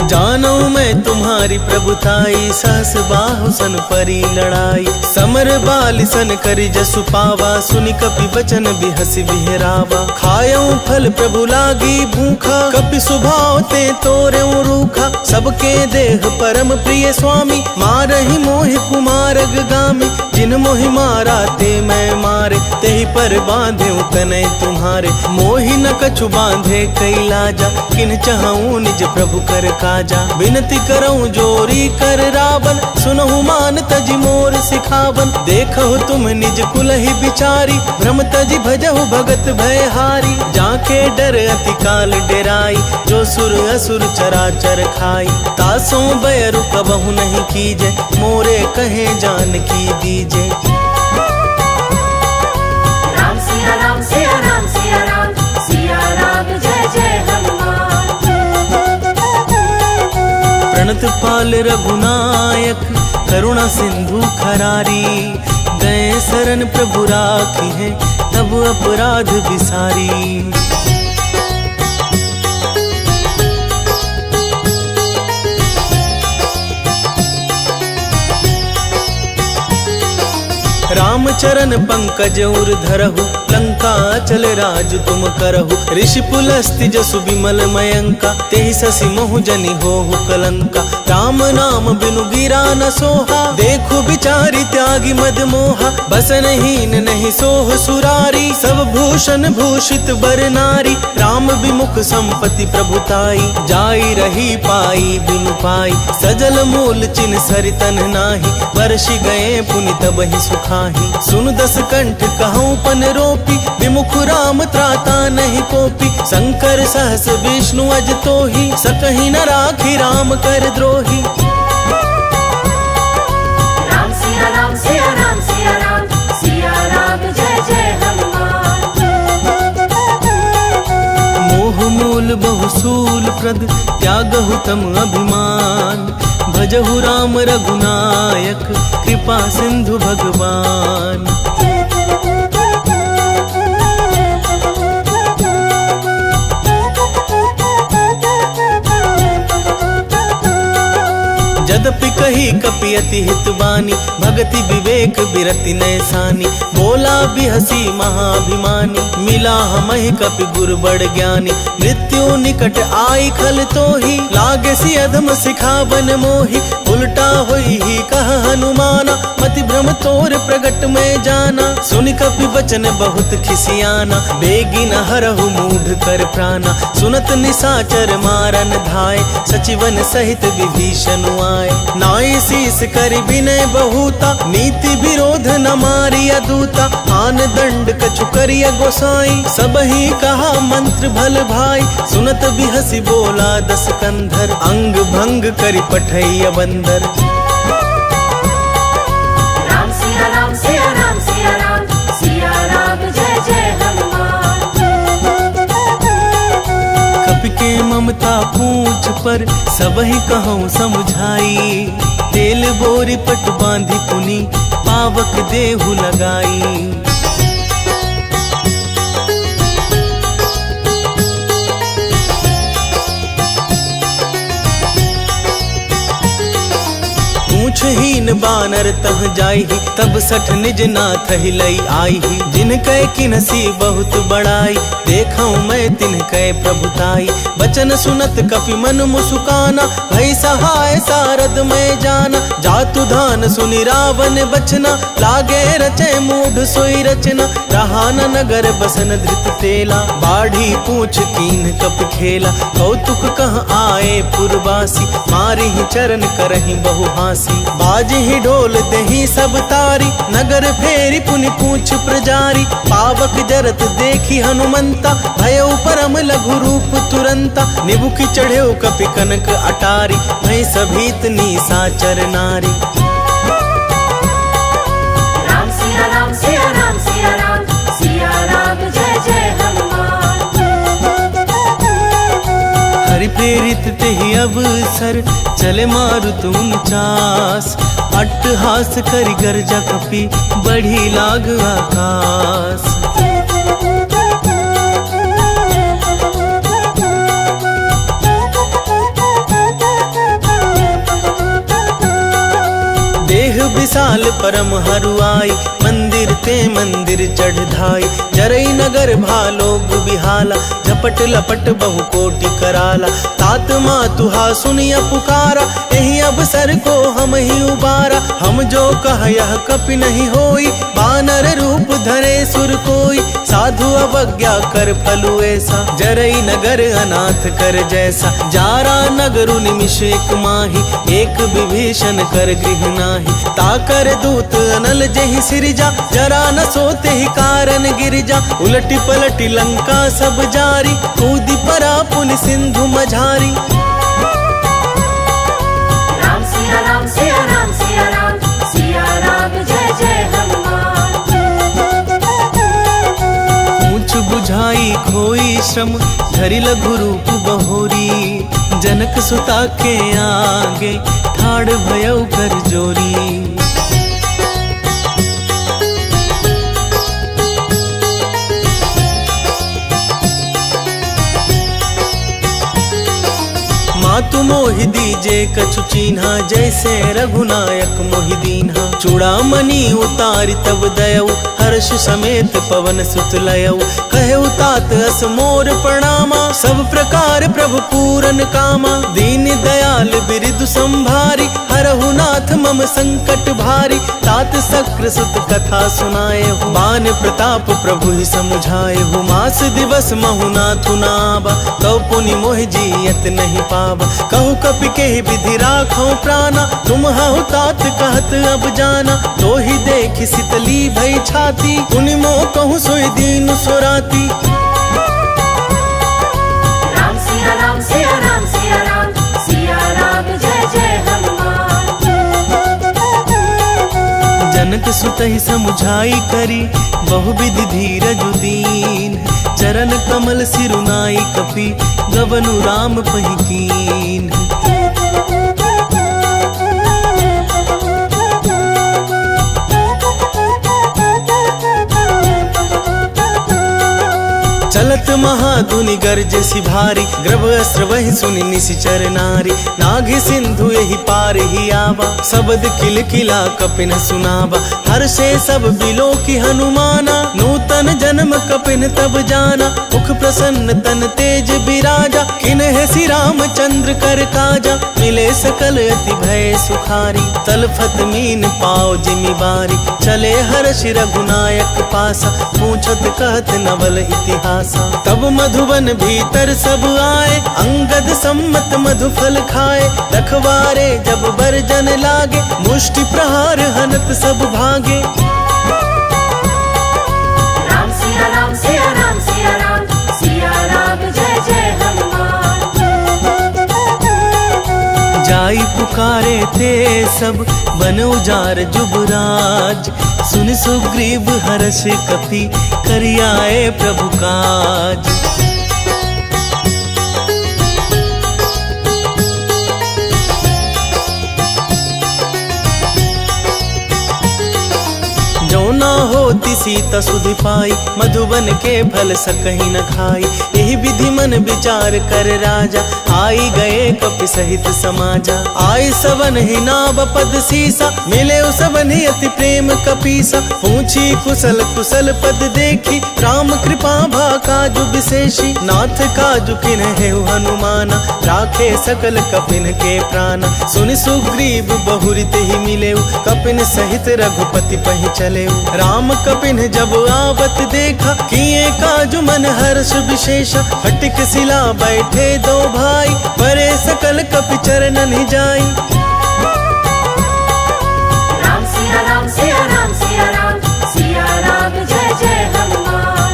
जानो मैं तुम्हारी प्रभुताई, सहस बाहु सन परी लड़ाई। समर बाल सन करि जसु पावा, सुनि कपि बचन बिहसि बिहरावा। खायऊ फल प्रभु लागी भूखा, कपि सुभाव ते तोरेऊ रूखा। सबके देह परम प्रिय स्वामी, मारहि मोहि कुमारग गामी। जिन मोहि मारा ते मैं मारे, तेहि पर बांधे तनय तुम्हारे। मोहि न कछु बांधे कई लाजा, किन चाहूं निज प्रभु कर काजा। विनती करऊं जोरी कर रावण, सुनहु मान तजि मोर सिखावन। देखहु तुम निज कुल ही बिचारी, भ्रम तजि भजहु भगत भयहारी। जाके डर अति काल डेराई, जो सुर असुर चराचर खाई। तासों बैरु कबहु नहीं कीजे, मोरे कहे जान की दीजे। राम सिया राम सिया राम सिया राम, सिया राम जय जय हनुमान। प्रणत पाल रघुनायक, करुणा सिंधु खरारी। गए शरण प्रभु राखी है, तब अपराध बिसारी। राम चरण पंकज उर धरहु, लंका चल राज तुम करहु। ऋषि पुलस्त्य जसु विमल मयंका, तेहि ससि मोहु जनि होहु कलंका। राम नाम बिनु गिरा न सोहा, देखु बिचारी त्यागी मद मोहा। बसन हीन नहीं सोह सुरारी, सब भूषण भूषित बर नारी। राम विमुख संपत्ति प्रभुताई, जाई रही पाई बिनु पाई। सजल मूल चिन्ह सरितन नाही, वर्षि गए पुनि तबहि सुखाहि। सुन दस कंठ कहूँ पन रोपी, विमुख राम त्राता नहीं कोपी। शंकर सहस विष्णु अज तोहि, सकहि न राखी राम कर द्रोही। राम सिया राम सिया राम सिया राम, सिया राम जय जय हनुमान। मोह मूल बहुसूल प्रद, त्यागहु तम अभिमान। भजहु राम रघुनायक, कृपा सिंधु भगवान। यद्यपि कही कपि अति हितवानी, भगति विवेक बिरति नैसानी। बोला बिहसी महाभिमानी, मिला हमहि कपि गुर बड़ ज्ञानी। मृत्यु निकट आई खल तोहि, लागे सि अधम सिखावन मोहि। उल्टा होई ही कह हनुमाना, मति भ्रम तोर प्रगट में जाना। सुनि कपि वचन बहुत खिसियाना, बेगी न हरहु मूढ़ कर प्राणा। सुनत निशाचर मारन धाय, सचिवन सहित विभीषण आए। नाई शीस कर विनय बहुता, नीति विरोध न मारिया दूता। आन दंड कछु करिया गोसाई, सबहि कहा मंत्र भल भाई। सुनत बिहसी बोला दस कंधर, अंग भंग करि पठैया बंदर। राम सिया राम सिया राम सिया राम, सिया राम जय जय हनुमान। कपि के ममता पूछ पर, सबहि कहूँ समझाई। तेल बोरी पट बांधी पुनि, पावक देहु लगाई। पूछहीन बानर तह जाई, तब सठ निज नाथ हिलई आई। जिन कै किनसी बहुत बड़ाई, देखऊं मैं तिन्ह कै प्रभुताई। बचन सुनत कपि मन मुसुकाना, भई सहाय सारद में जाना। जातु धान सुनि रावण बचना, लागे रचे मूढ़ सोई रचना। रहा न नगर बसन धृत तेला, बाढ़ी पूछ कीन कपि खेला। कौतुक कह आए पुरवासी, मारी चरण करहि बहु हासी। बाजहि ढोल देहि सब तारी, नगर फेरी पुनि पूछ प्रजारी। पावक जरत देखी हनुमंता, भयउ परम लघु रूप तुरंता। निबुकि चढ़ेउ कपि कनक अटारी, भई सभीत निशाचर नारी। राम सिया राम सिया राम सिया राम, सिया राम जय जय हनुमान। हरि प्रेरित तेहि अवसर, चले मारुत उनचास। अट्टहास करि गर्जा कपि, बढ़ी लाग आकाश। देह विशाल परम हरुआई, मंदिर ते मंदिर चढ़ धाई। जरई नगर भालोग बिहाला, झपट लपट बहु कोटि कराला। तात मातुहा सुनिया पुकारा, एहि अवसर को हम ही उबारा। हम जो कह यह कपि नहीं होई, बानर रूप धरे सुर कोई। साधु अवज्ञा कर फलु ऐसा, जरई नगर अनाथ कर जैसा। जारा नगरु निमिष एक माही, एक विभीषण कर गृह नाही। ताकर दूत अनल जहि सिरजा, जरा न सोते ही कारण गिरजा। उलटी पलटी लंका सब जारी, कूदी परा पुनि सिंधु मझारी। राम सिया राम सिया राम सिया राम, सिया राम जय जय हनुमान। ऊंच बुझाई खोई श्रम, धरि लघु रूप बहोरी। जनक सुता के आगे, ठाड़ भयउ कर जोरी। मातु मोहि मोहि दीजे कछु चीन्हा, जैसे रघुनायक मोहि दीन्हा। चूड़ामणि उतारि तब दयऊ, हर्ष समेत पवन सुत लयऊ। कहऊ तात अस मोर प्रणामा, सब प्रकार प्रभु पूरन कामा। दीन दयाल बिरदु संभारी, हरहु नाथ मम संकट भारी। तात सक्र सुत कथा सुनाए हो, बान प्रताप प्रभु ही समुझाए हो। मास दिवस महु नाथु नाबा, तौ पुनि मोहि जियत नहीं पावा। कहु कपि के विधि राखो प्राणा, तुम हहु तात कहत अब जाना। तो ही देख शीतली भई छाती, पुनि मोह कहूँ सोई दीन सोराती। राम सिया राम सिया राम सिया राम, सिया राम जय जय हनुमान। जनक सुतहि समुझाई करी, बहुविधि धीरज दीन। चरण कमल सिरुनाई कपि, गवनु राम पहि कीन। चलत महाधुनि गर्जसि भारी, ग्रभ अस्त्र वहि सुनि निशिचर नारी। नाघि सिंधु यही पार ही आवा, शब्द किल किला कपिन सुनावा। हर्षे सब बिलो की हनुमाना, नूतन जन्म कपिन तब जाना। मुख प्रसन्न तन तेज बिराजा, किन्ह सि रामचंद्र कर काजा। मिले सकल अति भय सुखारी, तलफत मीन पाओ जिमि बारी। चले हर्ष रघुनायक पासा, पूछत कहत नवल इतिहास। तब मधुबन भीतर सब आए, अंगद सम्मत मधु फल खाए। रखवारे जब बरजन लागे, मुष्टि प्रहार हनत सब भागे। राम सिया राम सिया राम सिया राम, सिया राम जय जय हनुमान। जाई पुकारे ते सब, बन उजार जुबराज। सुन सुग्रीव हर्ष कपि, करियाए प्रभु काज। जो ना होती सीता सुधि पाई, मधुबन के फल सकहि न खाई। यही विधि मन विचार कर राजा, आई गए कपि सहित समाजा। आई सवन ही नाव पद सीसा, मिले सवन ही अति प्रेम कपीसा। पूछी कुशल कुशल पद देखी, राम कृपा भा काजु विशेषी। नाथ काजु किन्ह हनुमाना, राखे सकल कपिन के प्राणा। सुनि सुग्रीव बहुरित ही मिले, कपिन सहित रघुपति पहि चले। राम कपिन जब आवत देखा, किए काजु मन हर्ष विशेषा। हटिक सिला बैठे दो भाई, परे सकल कपि चरणन ही जाई। राम सिया राम सिया राम सिया राम, सिया राम जय जय हनुमान।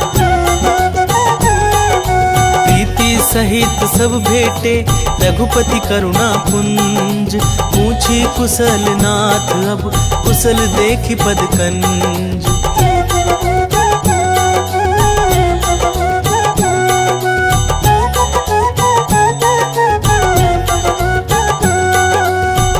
प्रीति सहित सब भेटे, रघुपति करुणा पुंज। पूछी कुशल नाथ अब, कुशल देखि पद कंज।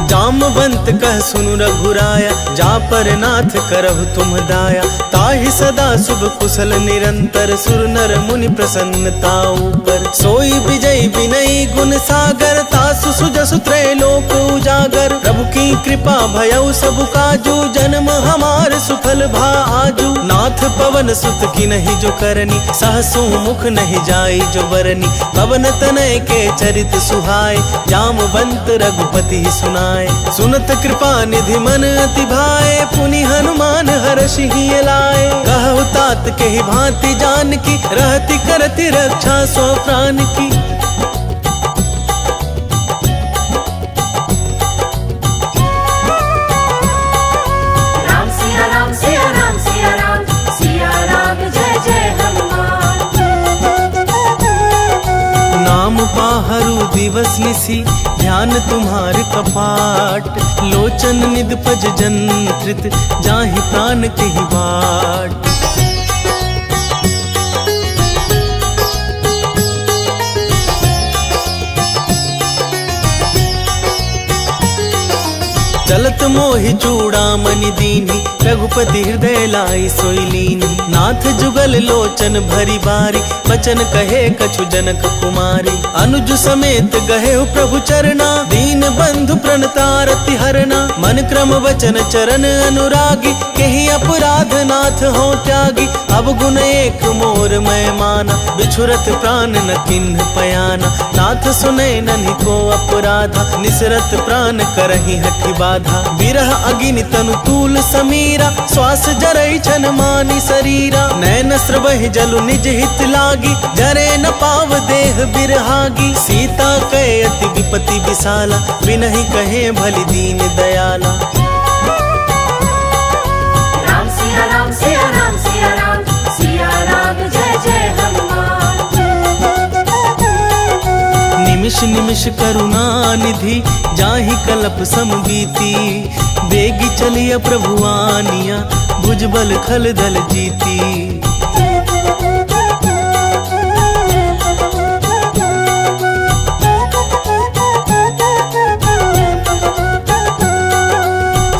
जामवंत कह सुनु रघुराया, जा पर नाथ करहु तुम दाया। ताहि सदा शुभ कुशल निरंतर, सुर नर मुनि प्रसन्नता ऊपर। सोई विजय विनयी गुण सागर, तासु सुजसु त्रैलोक उजागर। प्रभु की कृपा भयउ सब काजू, जन्म हमार सुफल भा आजू। नाथ पवन सुत की नहीं जो करनी, सहसु मुख नहीं जाई जो बरनी। पवन तनय के चरित सुहाय, जामवंत रघुपति सुनाय। सुनत कृपा निधि मन अति भाए, पुनि हनुमान हर्ष ही लाए। कहु तात के ही भांति जान की, रहती करती रक्षा सो प्राण की। राम सिया राम सिया राम सिया राम, सिया राम जय जय हनुमान। नाम पाहरु दिवस निसी, ध्यान तुम्हार कपाट। लोचन निद पज जंत्रित, जाहि प्राण के ही बाट। चलत जपत मोहि चूड़ामणि दीन्ही, रघुपति हृदय लाई सोई लीन्ही। नाथ जुगल लोचन भरी बारी, बचन कहे कछु जनक कुमारी। अनुज समेत गहे प्रभु चरना, दीन बंधु प्रणतारति हरना। मन क्रम वचन चरण अनुरागी, केहि अपराध नाथ हो त्यागी। अब गुण एक मोर मैं माना, बिछुरत प्राण न किन्ह पयाना। नाथ सुने नन्हि को अपराधा, निसरत प्राण करहि हठि बाधा। बिरह अगिनि तनु तूल समीरा, श्वास जरई छन मानि शरीरा। नैन स्रवहि जलु निज हित लागी, जरे न पाव देह बिरहागी। सीता कहे अति विपति विशाला, बिनहि कहे भलि दीन दयाला। राम सिया राम सिया राम सिया राम, सिया राम जय जय हनुमान। निमिष निमिष करुणा निधि, जाहि कलप सम बीती। बेगी चलिया प्रभु आनिया, भुजबल खल दल जीती।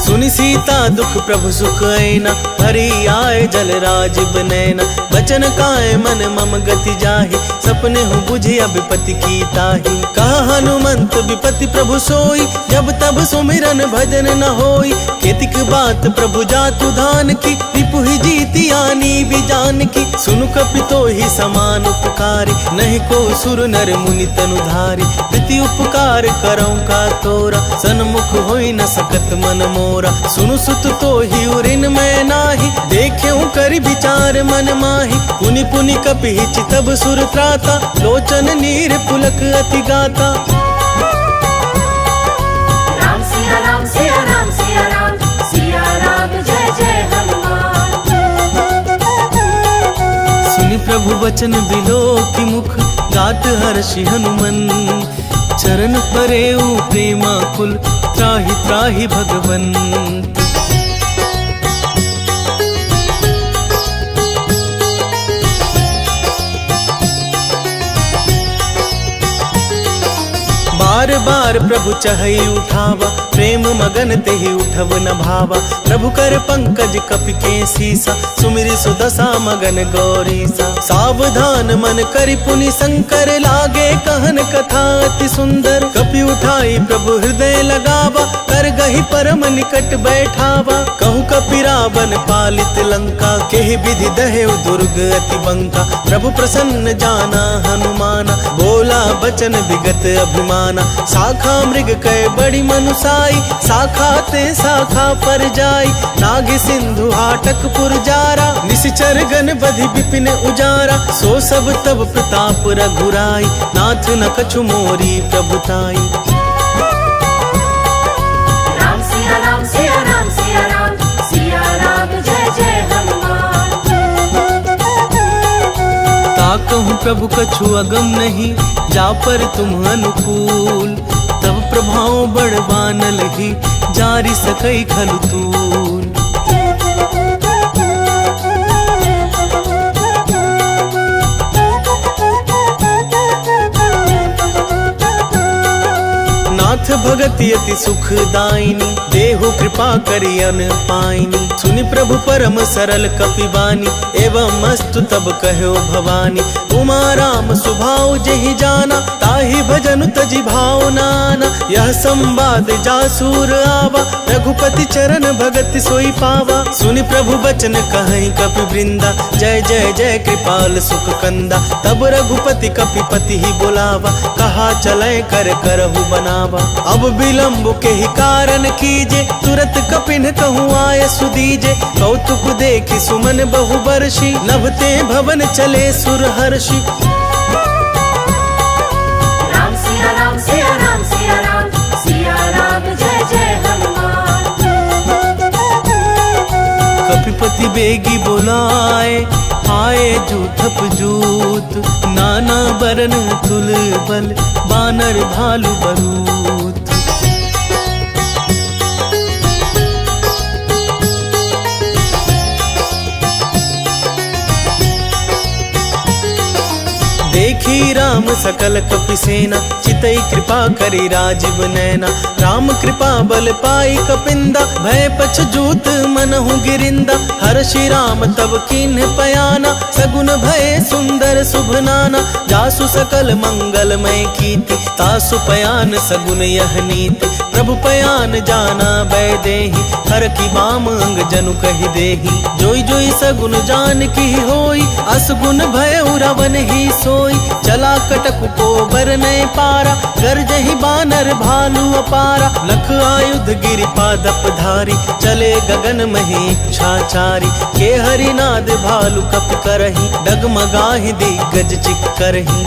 सुनि सीता दुख प्रभु सुख ऐना, हरि आए जल राज बनैना। बचन काए मन मम गति जाहि, सपने हूँ बुझिया विपति की ताहि। कहा हनुमंत विपति प्रभु सोई, जब तब सुमिरन भजन न होई। केतिक बात प्रभु जातु धान की, रिपु ही जीती आनी भी जान की। सुनु कपितो ही समान उपकारी, नहीं को सुर नर मुनि तनुधारी। प्रीति उपकार करौं का तोरा, सन्मुख होई न सकत मन मोरा। सुनु सुत तो ही उरिन मैं नाही, देख्यूं करि विचार मन माही। पुनि पुनि कपि चितब सुर त्राता, लोचन नीर पुलक अति गाता। राम सिया राम सिया राम सिया राम, सिया राम जय जय हनुमान। सुनि प्रभु वचन बिलो की मुख, गात हर्षि हनुमन। चरण परेऊ प्रेमा कुल, त्राहि त्राहि भगवंत। बार बार प्रभु चहई उठावा, प्रेम मगन तेहि उठव न भावा। प्रभु कर पंकज कपि के सीसा, सुमिरि सुदशा मगन गौरीसा। सावधान मन करि पुनि शंकर, लागे कहन कथा अति सुंदर। कपि उठाई प्रभु हृदय लगावा, कर गहि परम निकट बैठावा। कहु कपि रावण पालित लंका, केहि विधि दहेउ दुर्ग अति बंका। प्रभु प्रसन्न जाना हनुमाना, बोला बचन विगत अभिमाना। शाखा मृग कय बड़ी मनुसाई, शाखा ते शाखा पर जाई। नाग सिंधु हाटक पुरजारा, निशिचर गण बधि विपिन उजारा। सो सब तब प्रताप रघुराई, नाथ न कछु मोरी प्रभुताई। राम सिया राम सिया राम सिया राम, सिया राम जय जय हनुमान। ताकहु प्रभु कछु अगम नहीं, जा पर तुम अनुकूल। तब प्रभाव बड़वानल ही, जारी सकई खलु तूल। नाथ भगति अति सुखदायिनी, देहु कृपा करि अन पाइनी। सुनि प्रभु परम सरल कपिबानी, एवं मस्तु तब कहो भवानी। उमा राम सुभाव जहि जाना, ताहि भजन तजि भाव नाना। यह संवाद जासूर आवा, रघुपति चरण भगति सोई पावा। सुनि प्रभु बचन कहीं कपि वृंदा, जय जय जय कृपाल सुख कंदा। तब रघुपति कपिपति ही बुलावा, कहा चलै कर करहु बनावा। अब विलम्ब के ही कारण कीजे, तुरत कपिन कहूँ आय सुदीजे। कौतुक देखि सुमन बहु बरषि, नभते भवन चले सुर हर्षि। राम सिया राम सिया राम सिया राम, सिया राम जय जय हनुमान। कपिपति बेगी बोलाए, आए जूथप जूत। नाना बरन तुल बल, बानर भालु बरूत। देखी राम सकल कपि सेना, चितई कृपा करी राजीव नैना। राम कृपा बल पाई कपिंदा, भय पछजूत मनहु गिरिंदा। हर्षि राम तब कीन्ह पयाना, सगुन भय सुंदर शुभ नाना। जासु सकल मंगलमय कीर्ति, तासु पयान सगुन यह नीति। प्रभु पयान जाना बैदेही, हर की बाम अंग जनु कहि देही। जोई जोई सगुन जान की होई, असगुन भय रावण ही सोई। चला कटक को बरनय पारा, गर्जहि बानर भालु अपारा। लख आयुध गिरि पादप धारी, चले गगन मही इच्छाचारी। के हरिनाद भालु कपि करही, डगमगाहि दिग्गज चिक्करही।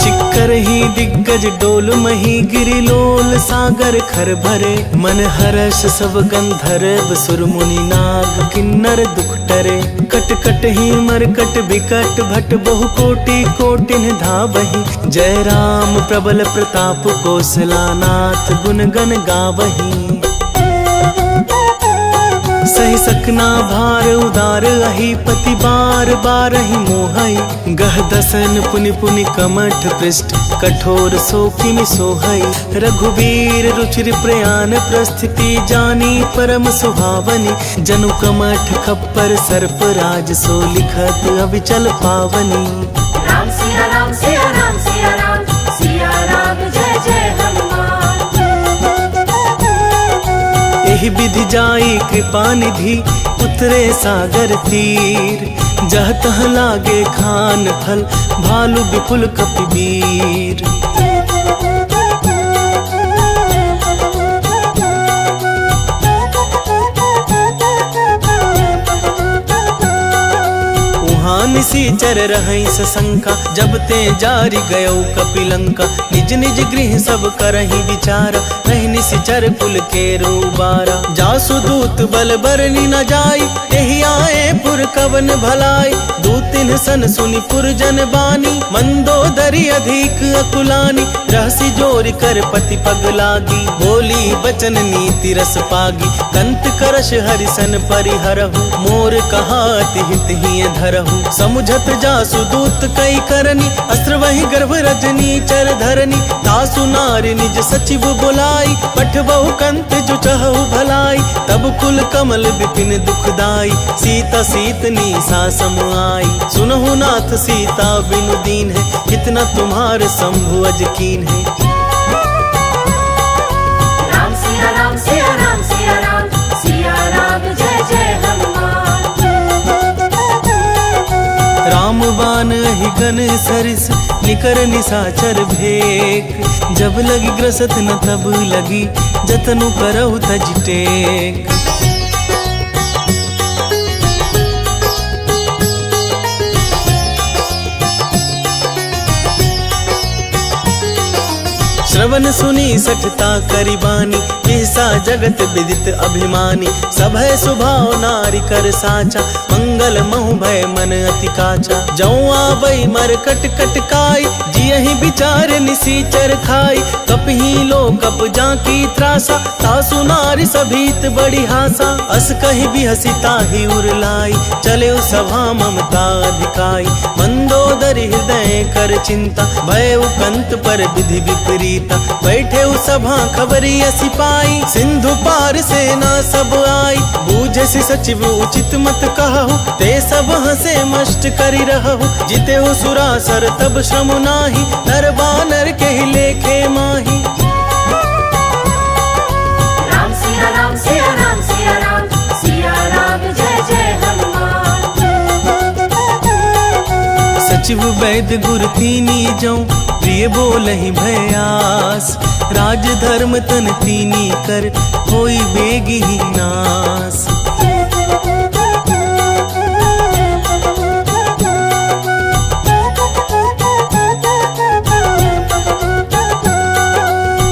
चिक्करही दिग्गज डोल मही, गिरिलोल सागर खर भरे। मन हर्ष सब गंधर्व सुर मुनि नाग, किन्नर दुख टरे। कट कट ही मरकट बिकट भट, बहु कोटि कोटिन धावही। जय राम प्रबल प्रताप, कौशलानाथ गुण गण गावही। सही सकना भार उदार, अहि पति बार बार ही मोहई। गह दसन पुनि पुनि कमठ पृष्ठ, कठोर सो किमि सोहई। रघुवीर रुचिर प्रयाण, प्रस्थिति जानी परम सुहावनी। जनु कमठ खप्पर सर्प राज, सो लिखत अविचल पावनी। राम सिया राम सिया राम सिया राम, सिया राम जय जय हनुमान। एहि विधि जाई कृपा निधि, उतरे सागर तीर। जह तह लागे खान फल, भालु विपुल कपि वीर। निसीचर रहई सशंका, जब ते जारी गयो कपिलंका। निज निज गृह सब करही विचारा, रही निसीचर कुल के रूबारा। जासु दूत बल बरनी न जाई, तेहि आए पुर कवन भलाई। दूतिन सन सुनि पुरजन बानी, मंदोदरी अधिक अकुलानी। रहसी जोरि कर पति पग लागी, बोली बचन नीति रस पागी। कंत करश हरिसन परिहरहु, मोर कहा अति हित ही धरहु। समुझत जासु दूत कई करनी, अस्त्र वही गर्भ रजनी चर धरनी। तासु नारी निज सचिव बुलाई, पठबहु कंत जो चहु भलाई। तब कुल कमल विपिन दुखदाई, सीता सीतनी सा सम आई। सुनहु नाथ सीता बिनु दीन है, कितना तुम्हार शंभु अज कीन है। राम सिया राम सिया राम सिया राम, सिया राम जय जय हनुमान। रामबान अहि गन सरिस, निकर निसाचर भेक। जब लगी ग्रसत न तब लगी, जतनु करहु तज टेक। श्रवण सुनी सठता करिबानी, ऐसा जगत विदित अभिमानी। सभय सुभाव नारी कर साचा, मंगल महु भय मन अति काचा। जौ आवई मर कट कट काई, जियहि विचार निसीचर खाई। कपही लो कप जाकी त्रासा, तासु नारी सभीत बड़ी हासा। अस कहि भी हसी ताहि उरलाई, चले सभा ममता अधिकाई। मंदोदरी हृदय कर चिंता, भय कंत पर विधि विपरीत। बैठे सभा खबरी सिपाही, सिंधु पार सेना सब आई। बूझे से सचिव उचित मत कहु, ते सब हंसे मष्ट करि रहु। जिते हो सुरासर तब श्रम नाही, नर बानर के ही लेखे माही। राम सिया राम सिया राम सिया राम, सिया राम जय जय हनुमान। सचिव वैद्य गुर तीनी जौ, प्रिय बोलहि भयास। राज धर्म तन तीनी कर, होई बेगी ही नास।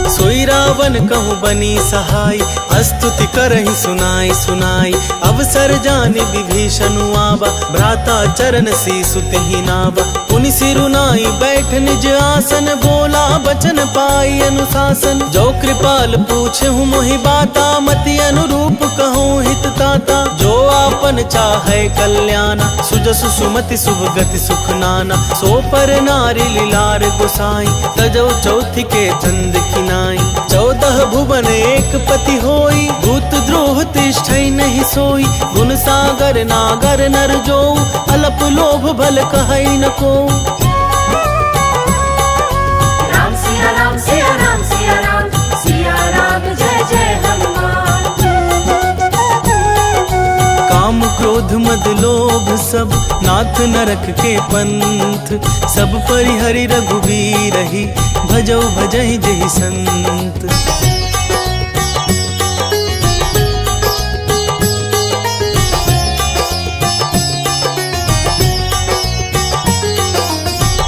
सोई पवन कहूँ बनी सहाय, स्तुति करहि सुनाई सुनाई। अवसर जानि विभीषण आवा, भ्राता चरण शीसु तेहि नावा। पुनि सिरुनाई बैठ निज आसन, बोला बचन पाई अनुशासन। जो कृपाल पूछहु मोहि बाता, मति अनुरूप कहूँ हित ताता। जो आपन चाहे कल्याणा, सुजसु सुमति शुभ गति सुख नाना। सो पर नारी लीलार गोसाई, तजौ चौथि के चंद किनाई। 14 भुवन एक पति होई, भूत द्रोह तिष्ठै नहीं सोई। गुण सागर नागर नर जो, अल्प लोभ भल कहै न को। राम सिया राम सिया राम सिया राम, सिया राम जय जय हनुमान। काम क्रोध मद लोभ सब, नाथ नरक के पंथ। सब परिहरि रघुबीर ही, भजौ भजहि जहि संत।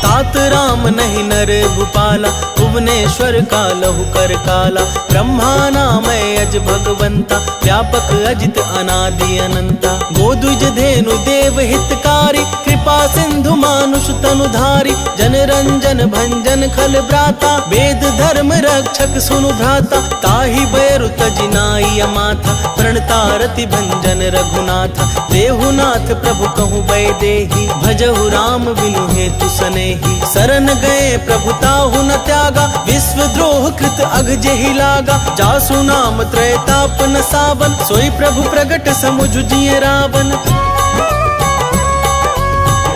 तात राम नहीं नर भूपाला, भुवनेश्वर का लहु कर काला। ब्रह्मा नामय अज भगवंता, व्यापक अजित अनादि अनंता। गोदुज धेनु देव हितकारी, कृपा सिंधु मानुष तनुधारी। जन रंजन भंजन खल ब्राता, वेद धर्म रक्षक सुनु भ्राता। ताहि बैरु तजि नाई अमाथा, प्रणतारति भंजन रघुनाथा। देहुनाथ प्रभु कहूँ बैदेही, भजहु राम बिनु हेतु सनेही। शरण गए प्रभु ताहु न त्यागा, विश्व द्रोह कृत अघ जेहि लागा। जासु नाम त्रैताप न सावन, सोई प्रभु प्रगट समुझ जिय रावण।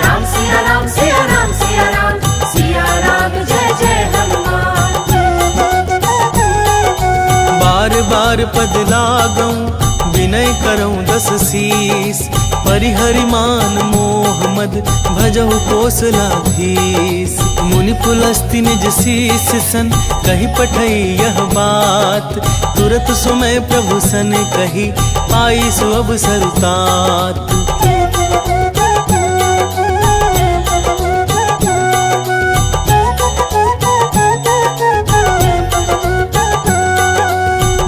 राम सिया राम सिया राम सिया राम, सिया राम जय जय हनुमान। बार बार पद लागऊं, विनय करऊं 10 शीस। परिहरि मान मोह मद, भजहु कौशलाधीश। मुनि पुलस्ति निज शीस सन, कहि पठई यह बात। तुरत सुमय प्रभु सन कही, पाई सु अवसर तात।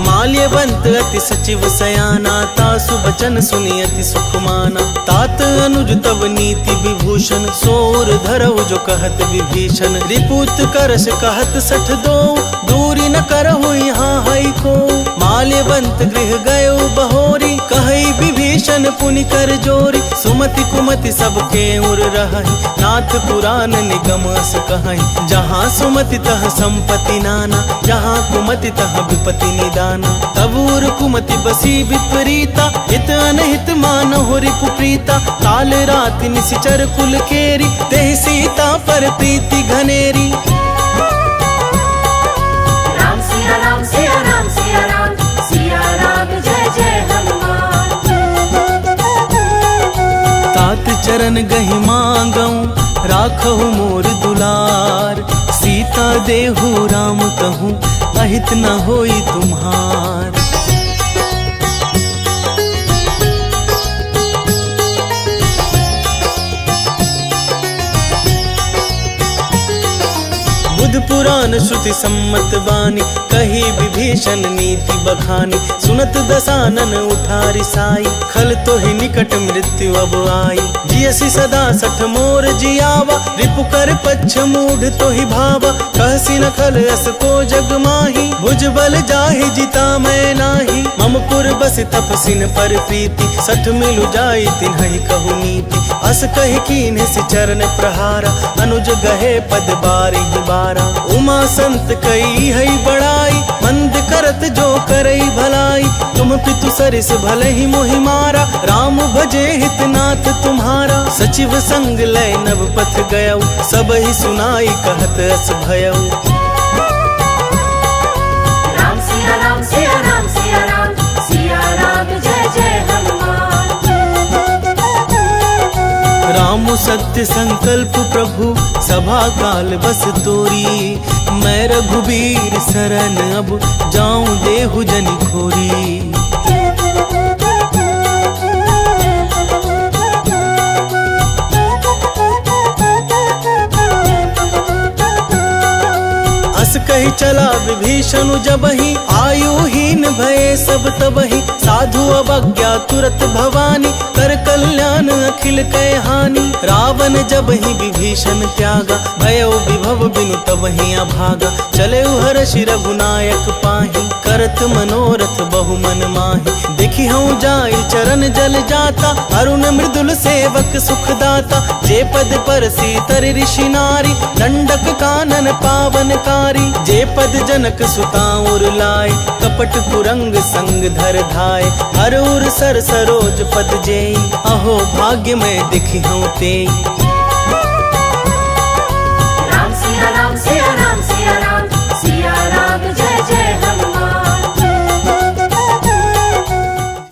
माल्यवंत अति सचिव सयाना, तासु बचन सुनि अति सुख माना। तात अनुज तब नीति विभूषण, सोर धरऊ जो कहत विभीषण। रिपुत करस कहत 62, दूरी न करहु यहाँ हई को। माल्यवंत गृह गयो बहोरी, कहई विभीषण पुनि कर जोरी। सुमति कुमति सबके उर रहहि, नाथ पुराण निगम अस कहहि। जहाँ सुमति तह संपत्ति नाना, जहाँ कुमति तह विपत्ति निदाना। तबूर कुमति बसी विपरीता, हित अनहित मानहु रिपु प्रीता। काल राति निशिचर कुल केरी, तेहि सीता पर प्रीति घनेरी। राम सिया राम सिया राम सिया राम, सिया राम जय जय हनुमान। तात चरण गहि मांगऊं, राखहु मोर दुलार। सीता देहु राम कहूँ, अहित न होई तुम्हार। बुध पुराण श्रुति सम्मत वाणी, कही विभीषण नीति बखानी। सुनत दसानन उठारी साई, खल तो ही निकट मृत्यु अब आई। जियसि सदा 60 मोर जियावा, रिपु कर पच्छ मूढ़ तो ही भावा। कहसी न खल अस को जग माही, भुज बल जाहि जिता मैं नाही। मम पुर बस तपसिन पर प्रीति, 60 मिलु जाई तिन्हि कहु नीति। अस कहि कीन्ह सि चरण प्रहारा, अनुज गहे पद बारि बारा। उमा संत कई है बड़ाई, मंद करत जो करई भलाई। तुम पितु सरिस भले ही मोहि मारा, राम भजे हितनाथ तुम्हारा। सचिव संग लय नव पथ गयऊ, सब ही सुनाई कहत अस भयऊ। राम सिया राम सिया राम सिया राम, सिया राम जय जय हनुमान। राम सत्य संकल्प प्रभु, सभा काल बस तोरी। मैं रघुबीर शरण अब, जाऊं देहु जनि खोरी। अस कही चला विभीषण जबहि, आयुहीन भये सब तबहि। साधु अवज्ञा तुरत भवानी, कर कल्याण अखिल कै हानि। रावण जबहि विभीषण त्यागा, भयो विभव बिनु तबहि अभागा। चले हर्षि रघुनायक पाहि, करत मनोरथ बहु मन माहि। देखी हूँ जाई चरण जल जाता, अरुण मृदुल सेवक सुखदाता। जे पद पर सीतर ऋषि नारी, दंडक कानन पावनकारी। जे पद जनक सुता उर लाए, कपट कुरंग संग धर धाय। हर उर सर सरोज पद जेई, अहो भाग्य में दिखी हूँ तेई।